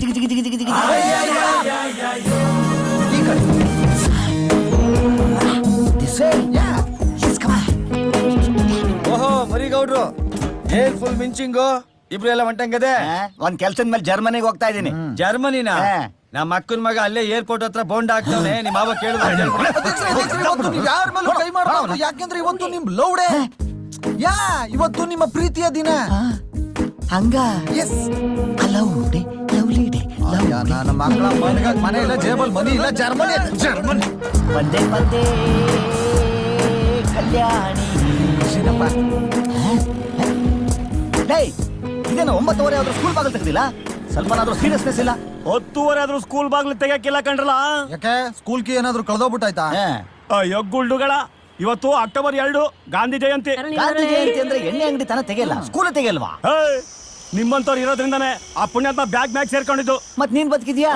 ಜಿಗಿ ಜಿಗಿ ಜಿಗಿ ಜಿಗಿ ಜಿಗಿ ಓಹೋ ಮರಿಗೌಡ್ರು ಏನ್ ಫುಲ್ ಮಿಂಚಿಂಗು ಇಬ್ರು ಎಲ್ಲ ಹೊಂಟಂಗದೆ. ಒಂದ್ ಕೆಲ್ಸದ ಮೇಲೆ ಜರ್ಮನಿಗೆ ಹೋಗ್ತಾ ಇದೀನಿ. ಜರ್ಮನಿನ ನಮ್ಮ ಅಕ್ಕನ ಮಗ ಅಲ್ಲೇ ಏರ್ಪೋರ್ಟ್ ಹತ್ರ ಬೋಂಡ್ ಹಾಕ್ತಾನೆ. ನಿಮ್ಮ ಮಾವ ಕೇಳಿದ್ರೆ ಯಾರ ಮೇಲೂ ಕೈ ಮಾಡಬಾರ್ದು, ಯಾಕೆಂದ್ರೆ ಇವತ್ತು ನಿಮ್ ಲವ್ ಡೇ. ಇವತ್ತು ನಿಮ್ಮ ಪ್ರೀತಿಯ ದಿನ. ಹಂಗ ಎಸ್ ಲವ್ಲಿ ಡೇ ನನ್ನ ಮಕ್ಕಳ ಮನೆ ಇಲ್ಲ, ಜೇಬಲ್ ಮನಿ ಇಲ್ಲ. ಜರ್ಮನಿ ಜರ್ಮನಿ ಬಂದೆ ಬಂದೆ ಕಲ್ಯಾಣಿ. ಇದೇನು 9:30 ಆದ್ರೂ ಸ್ಕೂಲ್ ಬಾಗಿಲು ತೆಗ್ದಿಲ್ಲ? ಸ್ವಲ್ಪನಾದ್ರೂ ಸೀರಿಯಸ್ನೆಸ್ ಇಲ್ಲ. 10:30 ಆದ್ರೂ ಸ್ಕೂಲ್ ಬಾಗ್ಲು ತೆಗಿಯಕ್ಕಿಲ್ಲ ಕಣ್ರಲ್ಲ. ಯಾಕೆ ಸ್ಕೂಲ್ ಕಿ ಏನಾದ್ರು ಕಳ್ದೋಗ್ಬಿಟ್ಟಾಯ್ತಾ? ಅಯ್ಯೋ ಗುಳ್ಳುಗಳ, ಇವತ್ತು ಅಕ್ಟೋಬರ್ 2 ಗಾಂಧಿ ಜಯಂತಿ. ಗಾಂಧಿ ಜಯಂತಿ ಅಂದ್ರೆ ಎಣ್ಣೆ ಅಂಗಡಿ ತನ ತೆಗೆಯಲ್ಲ, ಸ್ಕೂಲ್ ತೆಗೆಯಲ್ವಾ? ನಿಮ್ಮಂತವ್ರು ಇರೋದ್ರಿಂದಾನೆ ಆ ಪುಣ್ಯಾತ್ಮ ಬ್ಯಾಗ್ ಮ್ಯಾಗ್ ಸೇರ್ಕೊಂಡಿದ್ದು. ಮತ್ ನೀನ್ ಬದುಕಿದ್ಯಾ?